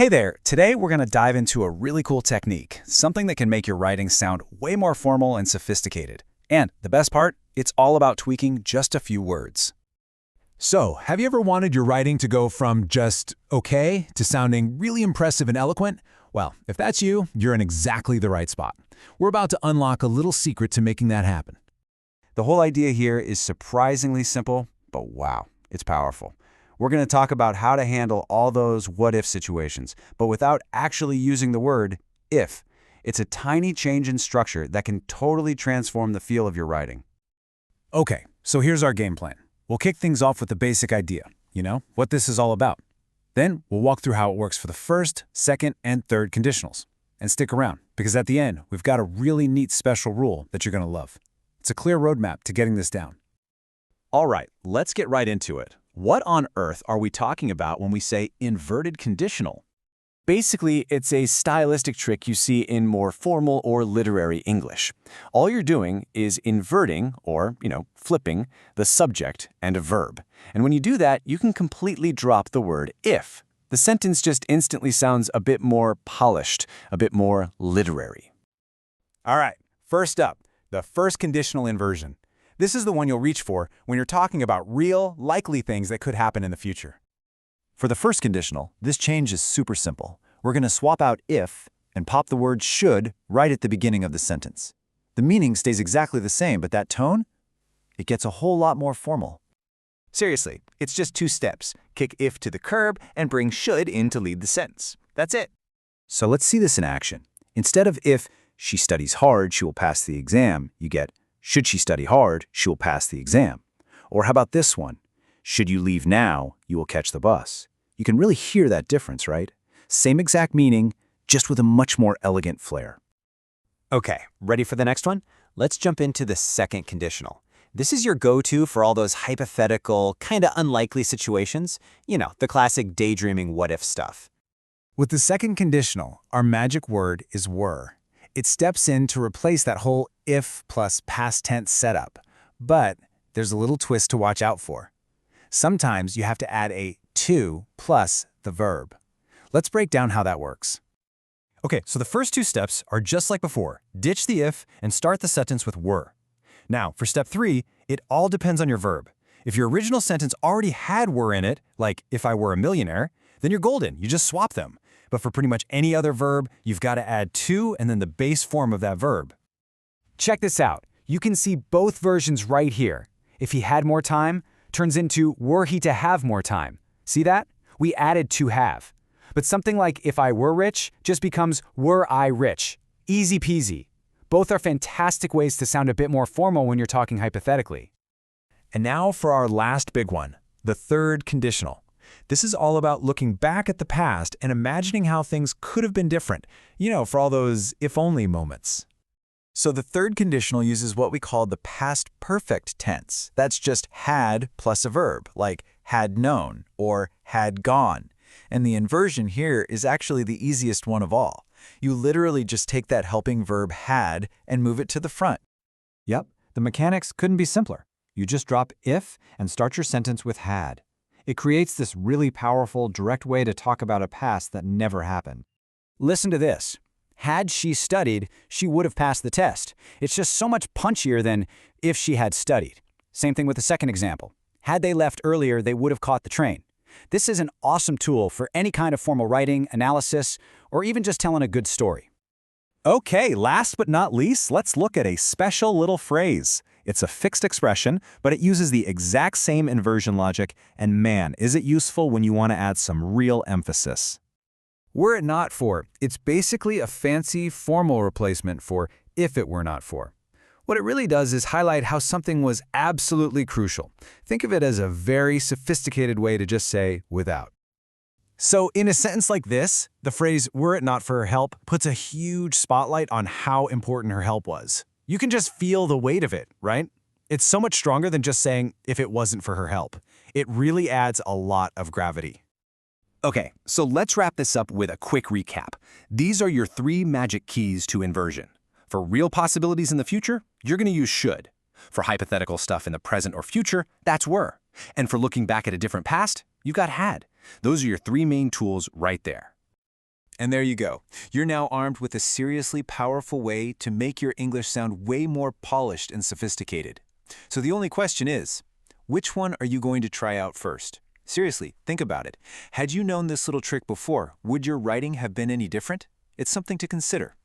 Hey there, today we're going to dive into a really cool technique, something that can make your writing sound way more formal and sophisticated. And the best part, it's all about tweaking just a few words. So, have you ever wanted your writing to go from just okay to sounding really impressive and eloquent? Well, if that's you, you're in exactly the right spot. We're about to unlock a little secret to making that happen. The whole idea here is surprisingly simple, but wow, it's powerful. We're going to talk about how to handle all those what-if situations, but without actually using the word if. It's a tiny change in structure that can totally transform the feel of your writing. Okay, so here's our game plan. We'll kick things off with the basic idea, what this is all about. Then we'll walk through how it works for the first, second, and third conditionals. And stick around, because at the end, we've got a really neat special rule that you're going to love. It's a clear roadmap to getting this down. All right, let's get right into it. What on earth are we talking about when we say inverted conditional? Basically, it's a stylistic trick you see in more formal or literary English. All you're doing is inverting, or, flipping, the subject and a verb. And when you do that, you can completely drop the word if. The sentence just instantly sounds a bit more polished, a bit more literary. All right, first up, the first conditional inversion. This is the one you'll reach for when you're talking about real, likely things that could happen in the future. For the first conditional, this change is super simple. We're going to swap out if and pop the word should right at the beginning of the sentence. The meaning stays exactly the same, but that tone, it gets a whole lot more formal. Seriously, it's just 2 steps. Kick if to the curb and bring should in to lead the sentence. That's it. So let's see this in action. Instead of if she studies hard, she will pass the exam, you get should she study hard, she will pass the exam. Or how about this one? Should you leave now, you will catch the bus. You can really hear that difference, right? Same exact meaning, just with a much more elegant flair. Okay, ready for the next one? Let's jump into the second conditional. This is your go-to for all those hypothetical, kind of unlikely situations. The classic daydreaming what-if stuff. With the second conditional, our magic word is were. It steps in to replace that whole if plus past tense setup. But there's a little twist to watch out for. Sometimes you have to add a to plus the verb. Let's break down how that works. Okay, so the first 2 steps are just like before. Ditch the if and start the sentence with were. Now, for step 3, it all depends on your verb. If your original sentence already had were in it, like if I were a millionaire, then you're golden. You just swap them. But for pretty much any other verb, you've got to add to and then the base form of that verb. Check this out. You can see both versions right here. If he had more time, turns into were he to have more time. See that? We added to have. But something like if I were rich just becomes were I rich. Easy peasy. Both are fantastic ways to sound a bit more formal when you're talking hypothetically. And now for our last big one, the third conditional. This is all about looking back at the past and imagining how things could have been different, for all those if-only moments. So the third conditional uses what we call the past perfect tense. That's just had plus a verb, like had known or had gone. And the inversion here is actually the easiest one of all. You literally just take that helping verb had and move it to the front. Yep, the mechanics couldn't be simpler. You just drop if and start your sentence with had. It creates this really powerful, direct way to talk about a past that never happened. Listen to this. Had she studied, she would have passed the test. It's just so much punchier than if she had studied. Same thing with the second example. Had they left earlier, they would have caught the train. This is an awesome tool for any kind of formal writing, analysis, or even just telling a good story. Okay, last but not least, let's look at a special little phrase. It's a fixed expression, but it uses the exact same inversion logic, and man, is it useful when you want to add some real emphasis. Were it not for, it's basically a fancy formal replacement for if it were not for. What it really does is highlight how something was absolutely crucial. Think of it as a very sophisticated way to just say without. So in a sentence like this, the phrase were it not for her help puts a huge spotlight on how important her help was. You can just feel the weight of it, right? It's so much stronger than just saying if it wasn't for her help. It really adds a lot of gravity. Okay, so let's wrap this up with a quick recap. These are your 3 magic keys to inversion. For real possibilities in the future, you're going to use should. For hypothetical stuff in the present or future, that's were. And for looking back at a different past, you've got had. Those are your 3 main tools right there. And there you go. You're now armed with a seriously powerful way to make your English sound way more polished and sophisticated. So the only question is, which one are you going to try out first? Seriously, think about it. Had you known this little trick before, would your writing have been any different? It's something to consider.